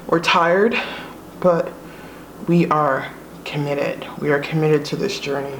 We're tired, but we are committed. We are committed to this journey.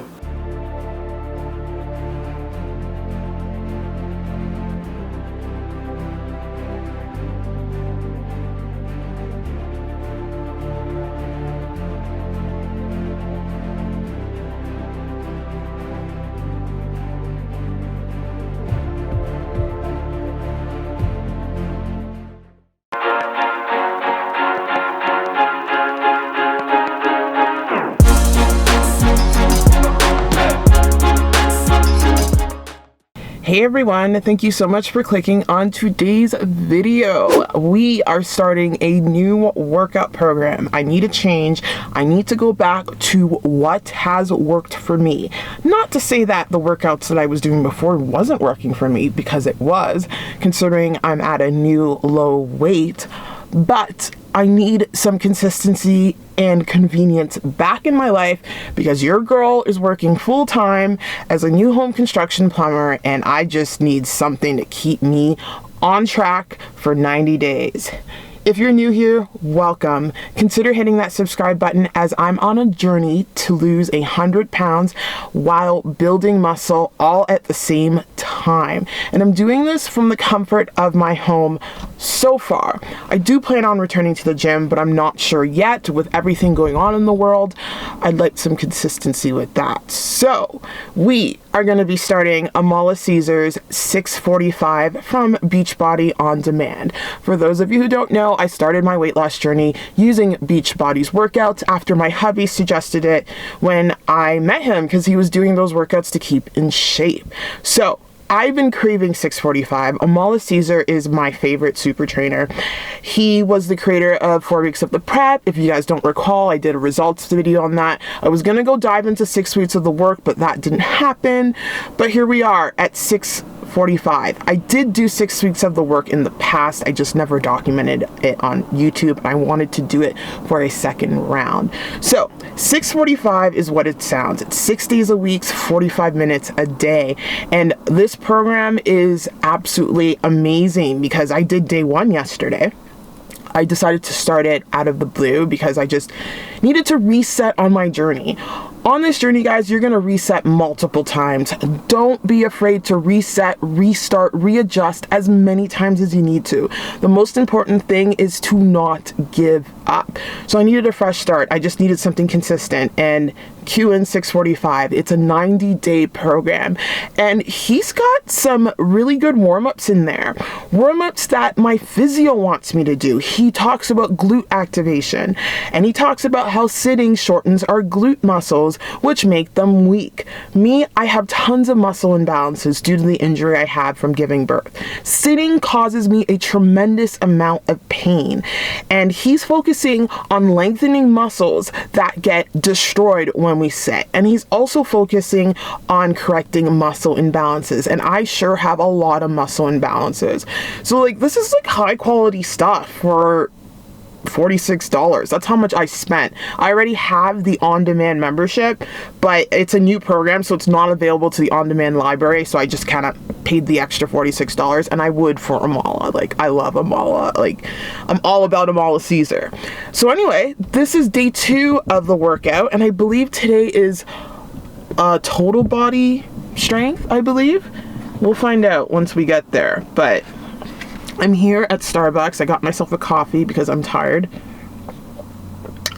Hey everyone, thank you so much for clicking on today's video. We are starting a new workout program. I need a change. I need to go back to what has worked for me. Not to say that the workouts that I was doing before wasn't working for me, because it was, considering I'm at a new low weight, but I need some consistency and convenience back in my life because your girl is working full-time as a new home construction plumber, and I just need something to keep me on track for 90 days. If you're new here, welcome. Consider hitting that subscribe button as I'm on a journey to lose 100 pounds while building muscle all at the same time. And I'm doing this from the comfort of my home so far. I do plan on returning to the gym, but I'm not sure yet. With everything going on in the world, I'd like some consistency with that. So we are going to be starting Amoila Cesar's 645 from Beachbody On Demand. For those of you who don't know, I started my weight loss journey using Beachbody's workouts after my hubby suggested it when I met him, because he was doing those workouts to keep in shape. So I've been craving 645. Amoila Cesar is my favorite super trainer. He was the creator of 4 Weeks of the Prep. If you guys don't recall, I did a results video on that. I was going to go dive into 6 weeks of the work, but that didn't happen. But here we are at 645. I did do 6 weeks of the work in the past. I just never documented it on YouTube, and I wanted to do it for a second round. So 645 is what it sounds. It's 6 days a week, 45 minutes a day. And this program is absolutely amazing because I did day one yesterday. I decided to start it out of the blue because I just needed to reset on my journey. On this journey, guys, you're going to reset multiple times. Don't be afraid to reset, restart, readjust as many times as you need to. The most important thing is to not give up. So I needed a fresh start. I just needed something consistent, and QN 645. It's a 90-day program, and he's got some really good warm-ups in there. Warm-ups that my physio wants me to do. He talks about glute activation, and he talks about how sitting shortens our glute muscles, which make them weak. Me, I have tons of muscle imbalances due to the injury I had from giving birth. Sitting causes me a tremendous amount of pain, and he's focusing on lengthening muscles that get destroyed when we sit. And he's also focusing on correcting muscle imbalances, and I sure have a lot of muscle imbalances. So like, this is like high quality stuff for $46. That's how much I spent. I already have the on-demand membership, but it's a new program, so it's not available to the on-demand library, so I just kind of paid the extra $46, and I would for Amoila. Like, I love Amoila. Like, I'm all about Amoila Cesar. So anyway, this is day 2 of the workout, and I believe today is total body strength, I believe. We'll find out once we get there, but I'm here at Starbucks. I got myself a coffee because I'm tired.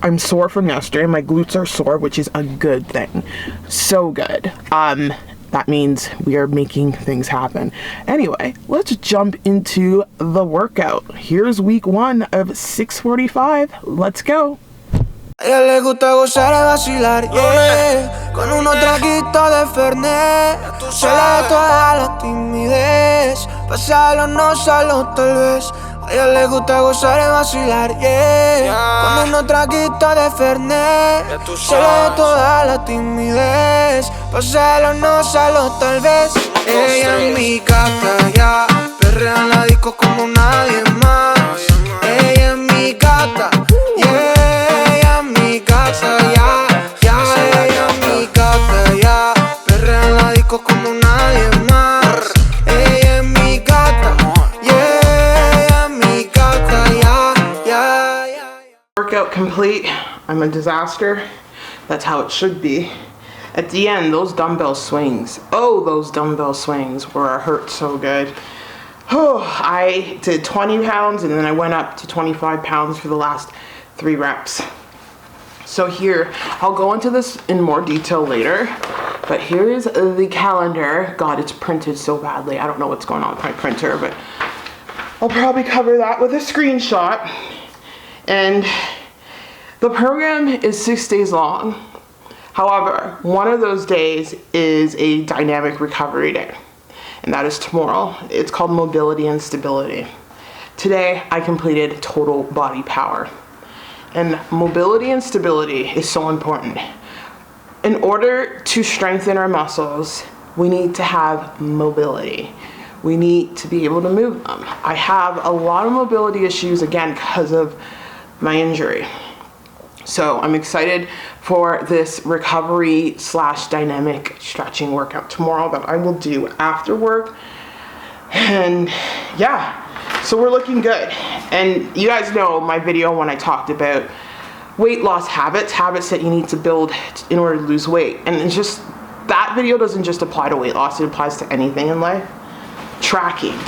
I'm sore from yesterday. My glutes are sore, which is a good thing. So good. That means we are making things happen. Anyway, let's jump into the workout. Here's week 1 of 645. Let's go. A ella le gusta gozar y vacilar, yeah. Con unos traguitos de Fernet. Se le da toda la timidez. Pasarlo, no solo, tal vez. A ella le gusta gozar y vacilar, yeah. Con unos traguitos de Fernet. Se le da toda la timidez. Pasarlo, no solo, tal vez. Ella es mi gata, ya. Perrea en la disco como nadie más. Ella es mi gata, yeah. Como nadie más. Ella es mi gata, yeah, ella es mi gata, ya, ya, ya. Workout complete. I'm a disaster. That's how it should be. At the end, those dumbbell swings. Oh, those dumbbell swings were hurt so good. Oh, I did 20 pounds and then I went up to 25 pounds for the last 3 reps. So here, I'll go into this in more detail later, but here is the calendar. God, it's printed so badly. I don't know what's going on with my printer, but I'll probably cover that with a screenshot. And the program is 6 days long. However, one of those days is a dynamic recovery day, and that is tomorrow. It's called mobility and stability. Today, I completed total body power. And mobility and stability is so important. In order to strengthen our muscles, we need to have mobility. We need to be able to move them. I have a lot of mobility issues, again, because of my injury. So I'm excited for this recovery / dynamic stretching workout tomorrow that I will do after work. And yeah, so we're looking good. And you guys know my video when I talked about weight loss habits that you need to build in order to lose weight. And it's just, that video doesn't just apply to weight loss, it applies to anything in life. Tracking.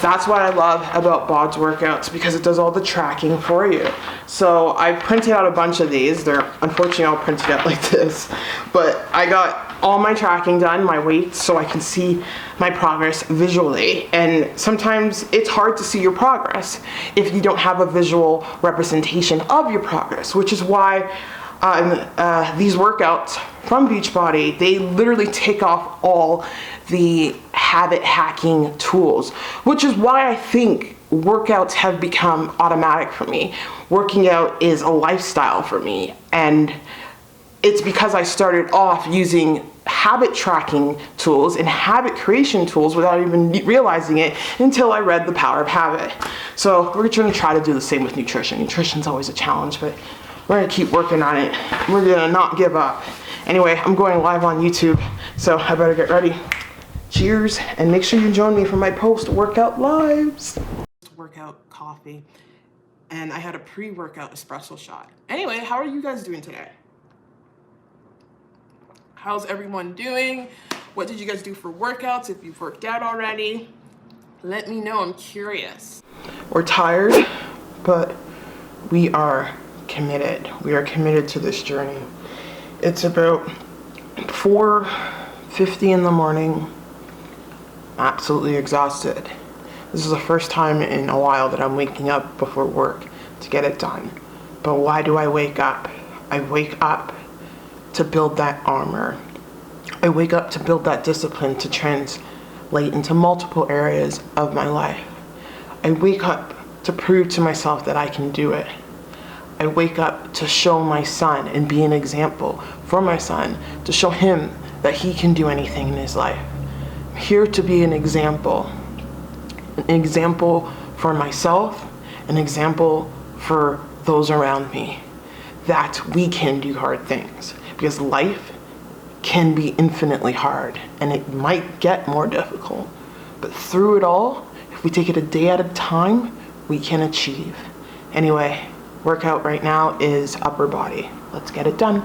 That's what I love about BODS workouts, because it does all the tracking for you. So I printed out a bunch of these. They're unfortunately all printed out like this, but I got all my tracking done, my weights, so I can see my progress visually. And sometimes it's hard to see your progress if you don't have a visual representation of your progress, which is why these workouts from Beachbody, they literally take off all the habit hacking tools, which is why I think workouts have become automatic for me. Working out is a lifestyle for me, and it's because I started off using habit tracking tools and habit creation tools without even realizing it until I read The Power of Habit. So we're going to try to do the same with nutrition. Nutrition's always a challenge, but we're going to keep working on it. We're going to not give up. Anyway, I'm going live on YouTube, so I better get ready. Cheers, and make sure you join me for my post-workout lives. Workout coffee, and I had a pre-workout espresso shot. Anyway, how are you guys doing today? How's everyone doing? What did you guys do for workouts? If you've worked out already, let me know, I'm curious. We're tired, but we are committed. We are committed to this journey. It's about 4:50 in the morning, absolutely exhausted. This is the first time in a while that I'm waking up before work to get it done. But why do I wake up? I wake up to build that armor. I wake up to build that discipline to translate into multiple areas of my life. I wake up to prove to myself that I can do it. I wake up to show my son and be an example for my son, to show him that he can do anything in his life. I'm here to be an example for myself, an example for those around me, that we can do hard things, because life can be infinitely hard and it might get more difficult, but through it all, if we take it a day at a time, we can achieve. Anyway, workout right now is upper body. Let's get it done.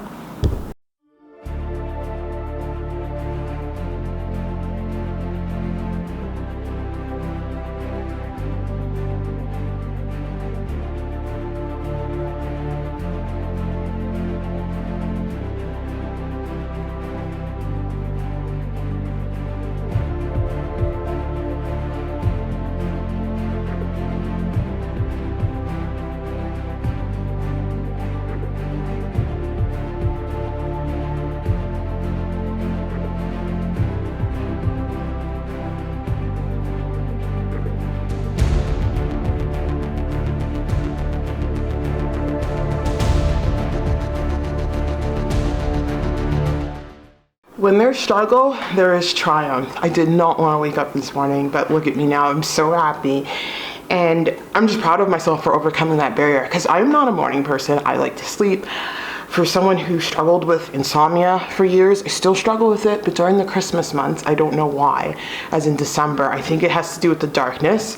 When there's struggle, there is triumph. I did not want to wake up this morning, but look at me now. I'm so happy. And I'm just proud of myself for overcoming that barrier, because I'm not a morning person. I like to sleep. For someone who struggled with insomnia for years, I still struggle with it, but during the Christmas months, I don't know why, as in December. I think it has to do with the darkness,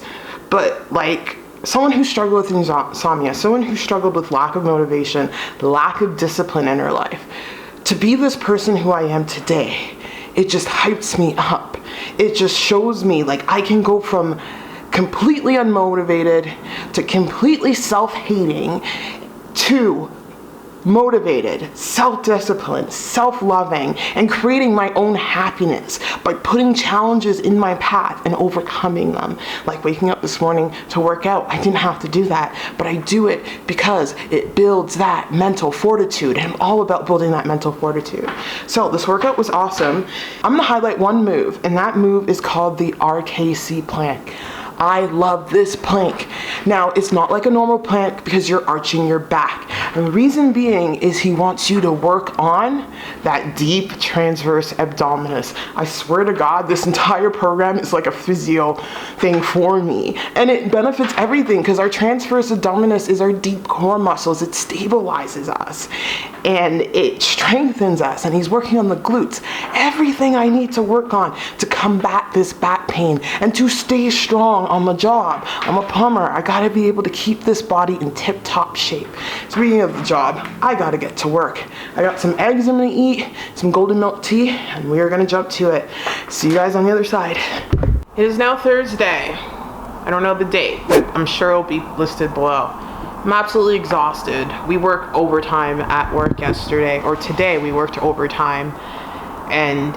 but like someone who struggled with insomnia, someone who struggled with lack of motivation, lack of discipline in her life, to be this person who I am today, it just hypes me up. It just shows me like I can go from completely unmotivated to completely self-hating to motivated, self-disciplined, self-loving, and creating my own happiness by putting challenges in my path and overcoming them. Like waking up this morning to work out. I didn't have to do that, but I do it because it builds that mental fortitude, and I'm all about building that mental fortitude. So this workout was awesome. I'm gonna highlight one move, and that move is called the RKC plank. I love this plank. Now, it's not like a normal plank because you're arching your back. And the reason being is he wants you to work on that deep transverse abdominis. I swear to God, this entire program is like a physio thing for me. And it benefits everything because our transverse abdominis is our deep core muscles. It stabilizes us and it strengthens us. And he's working on the glutes. Everything I need to work on to combat this back pain and to stay strong on the job. I'm a plumber. I gotta be able to keep this body in tip-top shape. Speaking of the job, I gotta get to work. I got some eggs I'm gonna eat, some golden milk tea, and we are gonna jump to it. See you guys on the other side. It is now Thursday. I don't know the date, but I'm sure it'll be listed below. I'm absolutely exhausted. We worked overtime at work yesterday, or today we worked overtime, and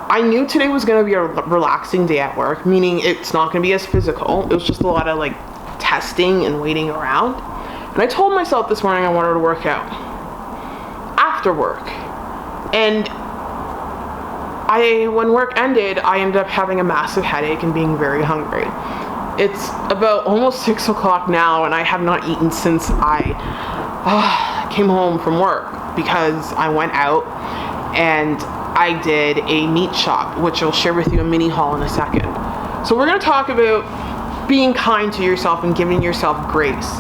I knew today was going to be a relaxing day at work, meaning it's not going to be as physical. It was just a lot of like testing and waiting around. And I told myself this morning I wanted to work out after work. And when work ended, I ended up having a massive headache and being very hungry. It's about almost 6 o'clock now, and I have not eaten since I came home from work because I went out and I did a meat shop, which I'll share with you a mini haul in a second. So we're gonna talk about being kind to yourself and giving yourself grace.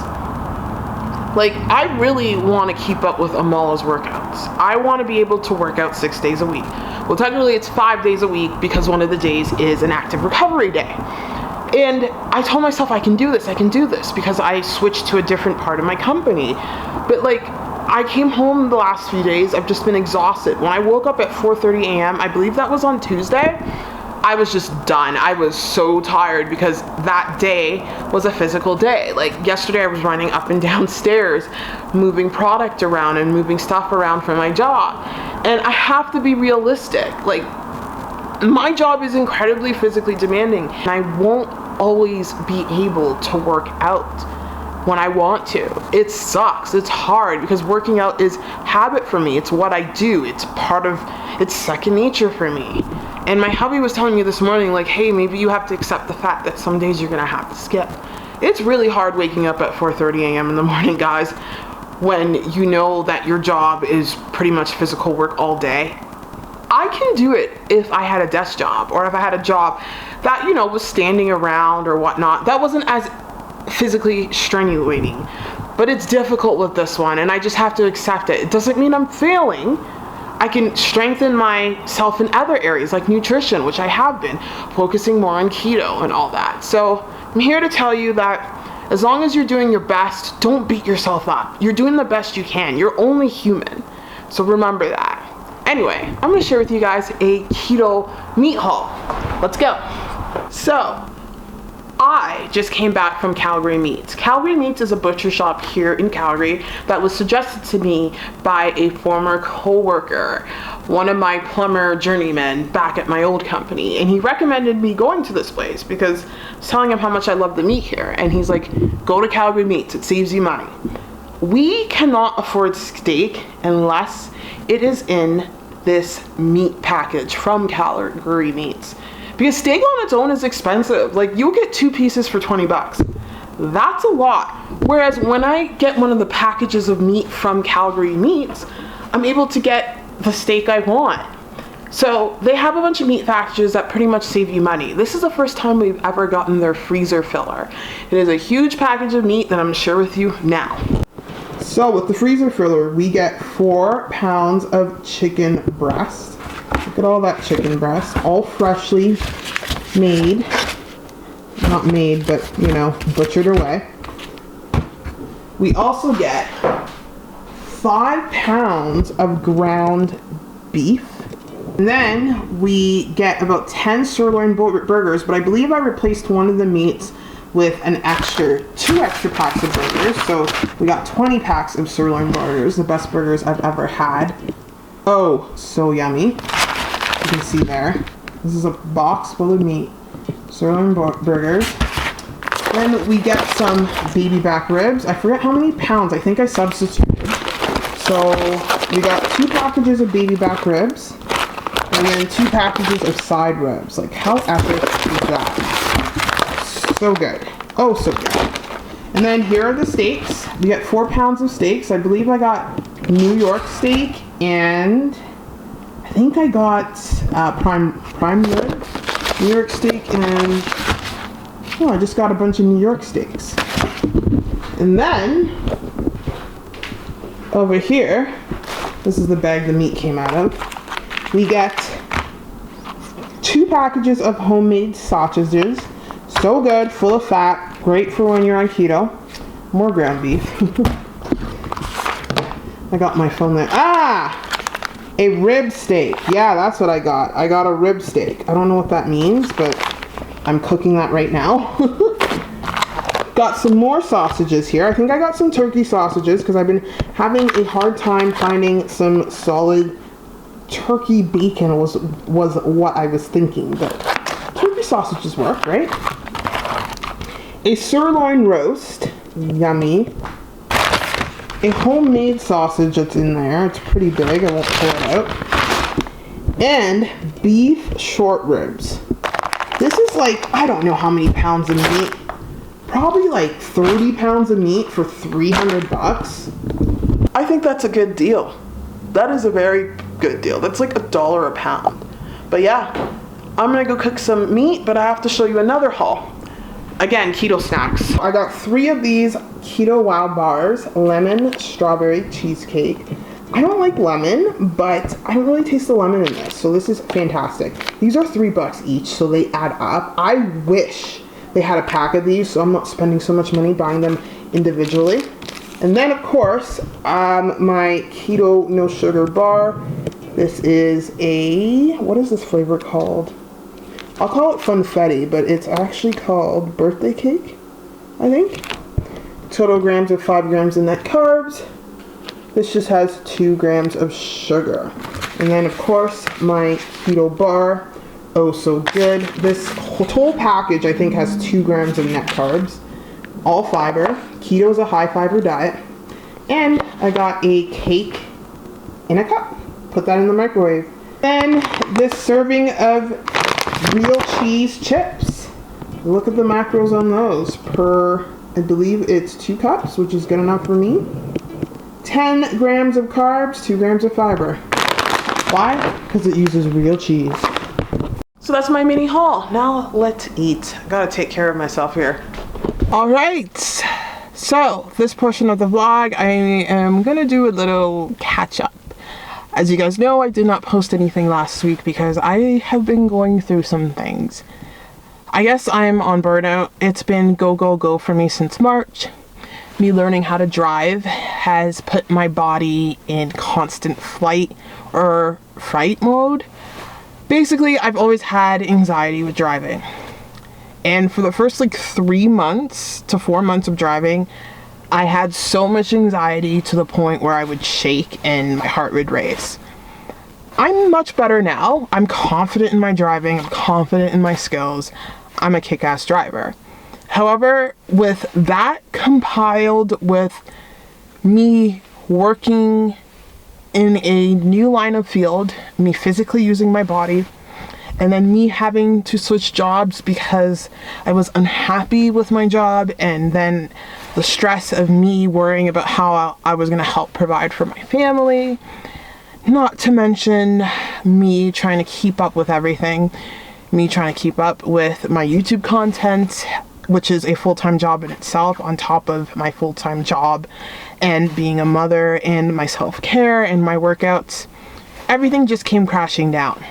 Like, I really wanna keep up with Amola's workouts. I wanna be able to work out 6 days a week. Well, technically it's 5 days a week because one of the days is an active recovery day. And I told myself I can do this because I switched to a different part of my company. But like, I came home the last few days, I've just been exhausted. When I woke up at 4:30 a.m., I believe that was on Tuesday, I was just done. I was so tired because that day was a physical day. Like yesterday I was running up and down stairs, moving product around and moving stuff around for my job. And I have to be realistic. Like, my job is incredibly physically demanding, and I won't always be able to work out when I want to. It sucks. It's hard because working out is habit for me. It's what I do. It's second nature for me. And my hubby was telling me this morning, like, hey, maybe you have to accept the fact that some days you're gonna have to skip. It's really hard waking up at 4:30 a.m. in the morning, guys, when you know that your job is pretty much physical work all day. I can do it if I had a desk job, or if I had a job that, you know, was standing around or whatnot. That wasn't as physically strenuating, but it's difficult with this one, and I just have to accept it. It doesn't mean I'm failing. I can strengthen myself in other areas like nutrition, which I have been focusing more on keto and all that. So I'm here to tell you that as long as you're doing your best, don't beat yourself up. You're doing the best you can. You're only human. So remember that. Anyway, I'm gonna share with you guys a keto meat haul. Let's go. So, I just came back from Calgary Meats. Calgary Meats is a butcher shop here in Calgary that was suggested to me by a former co-worker, one of my plumber journeymen back at my old company. And he recommended me going to this place because I was telling him how much I love the meat here. And he's like, go to Calgary Meats, it saves you money. We cannot afford steak unless it is in this meat package from Calgary Meats. Because steak on its own is expensive. Like, you'll get 2 pieces for 20 bucks. That's a lot. Whereas when I get one of the packages of meat from Calgary Meats, I'm able to get the steak I want. So they have a bunch of meat packages that pretty much save you money. This is the first time we've ever gotten their freezer filler. It is a huge package of meat that I'm gonna share with you now. So with the freezer filler, we get 4 pounds of chicken breast. Look at all that chicken breast, all freshly made. not made, but you know, butchered away. We also get 5 pounds of ground beef. And then we get about 10 sirloin burgers, but I believe I replaced one of the meats with two extra packs of burgers. So we got 20 packs of sirloin burgers, the best burgers I've ever had. Oh, so yummy. You can see there. This is a box full of meat, sirloin burgers. Then we get some baby back ribs. I forget how many pounds. I think I substituted. So we got 2 packages of baby back ribs. And then 2 packages of side ribs. Like, how epic is that? So good. Oh, so good. And then here are the steaks. We got 4 pounds of steaks. I believe I got New York steak, and I think I got prime rib, New York steak, and I just got a bunch of New York steaks. And then over here, this is the bag the meat came out of. We get 2 packages of homemade sausages. So good, full of fat, great for when you're on keto. More ground beef. I got my phone there. A rib steak. Yeah, that's what I got. I got a rib steak. I don't know what that means, but I'm cooking that right now. Got some more sausages here. I think I got some turkey sausages because I've been having a hard time finding some solid turkey bacon was what I was thinking, but turkey sausages work, right? A sirloin roast, yummy. A homemade sausage that's in there. It's pretty big. I won't pull it out. And beef short ribs. This is like, I don't know how many pounds of meat. Probably like 30 pounds of meat for $300. I think that's a good deal. That is a very good deal. That's like $1 a pound. But yeah, I'm gonna go cook some meat, but I have to show you another haul. Again, keto snacks. I got 3 of these Keto Wow bars, lemon strawberry cheesecake. I don't like lemon, but I don't really taste the lemon in this, so this is fantastic. These are $3 each, so they add up. I wish they had a pack of these, so I'm not spending so much money buying them individually. And then, of course, my keto no sugar bar. This is what is this flavor called? I'll call it funfetti, but it's actually called birthday cake, I think. Total grams of 5 grams of net carbs. This just has 2 grams of sugar. And then, of course, my keto bar. Oh, so good. This whole package, I think, has 2 grams of net carbs. All fiber. Keto is a high fiber diet. And I got a cake in a cup. Put that in the microwave. Then this serving of real cheese chips. Look at the macros on those. I believe it's 2 cups, which is good enough for me. 10 grams of carbs, 2 grams of fiber. Why? Because it uses real cheese. So that's my mini haul. Now let's eat. I gotta take care of myself here. All right. So this portion of the vlog, I am gonna do a little catch up. As you guys know, I did not post anything last week because I have been going through some things. I guess I'm on burnout. It's been go for me since March. Me learning how to drive has put my body in constant flight or fright mode. Basically, I've always had anxiety with driving. And for the first 3 months to 4 months of driving, I had so much anxiety to the point where I would shake and my heart would race. I'm much better now. I'm confident in my driving. I'm confident in my skills. I'm a kick-ass driver. However, with that compiled with me working in a new line of field, me physically using my body, and then me having to switch jobs because I was unhappy with my job, and then the stress of me worrying about how I was going to help provide for my family, not to mention me trying to keep up with everything, me trying to keep up with my YouTube content, which is a full-time job in itself on top of my full-time job, and being a mother and my self-care and my workouts. Everything just came crashing down.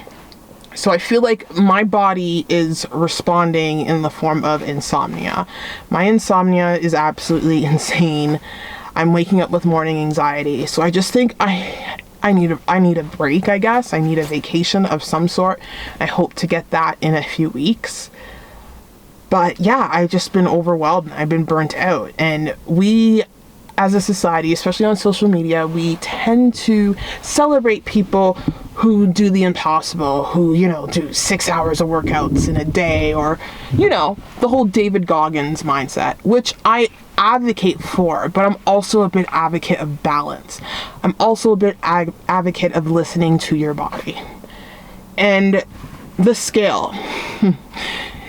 So I feel like my body is responding in the form of insomnia. My insomnia is absolutely insane. I'm waking up with morning anxiety. So I just think I need a break, I guess. I need a vacation of some sort. I hope to get that in a few weeks. But yeah, I've just been overwhelmed. I've been burnt out. And we, as a society, especially on social media, we tend to celebrate people who do the impossible, who, do 6 hours of workouts in a day, or, the whole David Goggins mindset, which I advocate for, but I'm also a big advocate of balance. I'm also a big advocate of listening to your body. And the scale.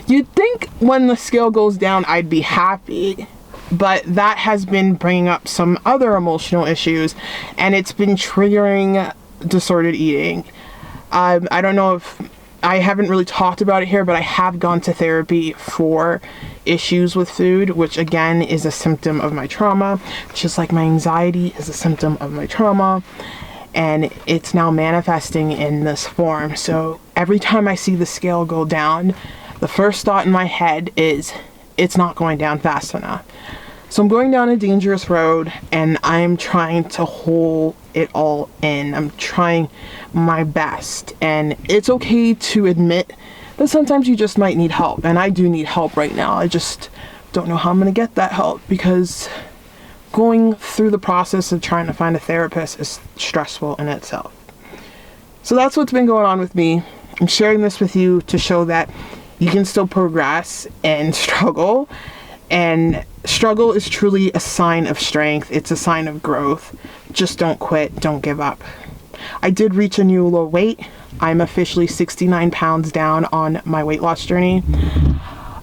You'd think when the scale goes down, I'd be happy, but that has been bringing up some other emotional issues, and it's been triggering disordered eating. I don't know if I haven't really talked about it here, but I have gone to therapy for issues with food, which again is a symptom of my trauma, just like my anxiety is a symptom of my trauma, and it's now manifesting in this form. So every time I see the scale go down, the first thought in my head is it's not going down fast enough. So I'm going down a dangerous road, and I'm trying to hold it all in. I'm trying my best, and it's okay to admit that sometimes you just might need help, and I do need help right now. I just don't know how I'm going to get that help, because going through the process of trying to find a therapist is stressful in itself. So that's what's been going on with me. I'm sharing this with you to show that you can still progress and struggle. And struggle is truly a sign of strength. It's a sign of growth. Just don't quit. Don't give up. I did reach a new low weight. I'm officially 69 pounds down on my weight loss journey.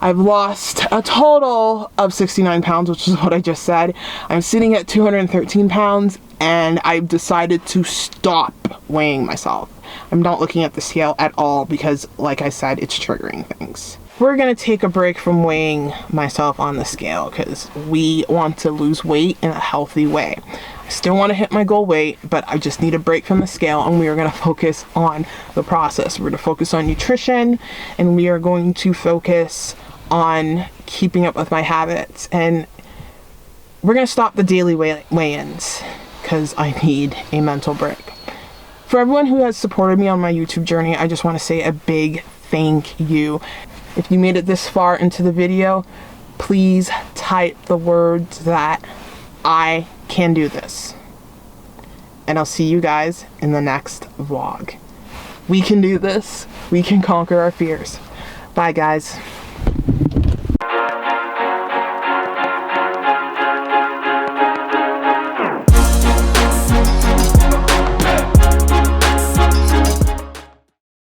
I've lost a total of 69 pounds, which is what I just said. I'm sitting at 213 pounds, and I've decided to stop weighing myself. I'm not looking at the scale at all because, like I said, it's triggering things. We're going to take a break from weighing myself on the scale because we want to lose weight in a healthy way. I still want to hit my goal weight, but I just need a break from the scale, and we are going to focus on the process. We're going to focus on nutrition, and we are going to focus on keeping up with my habits, and we're going to stop the daily weigh-ins because I need a mental break. For everyone who has supported me on my YouTube journey, I just want to say a big thank you. If you made it this far into the video, please type the words that I can do this. And I'll see you guys in the next vlog. We can do this. We can conquer our fears. Bye, guys.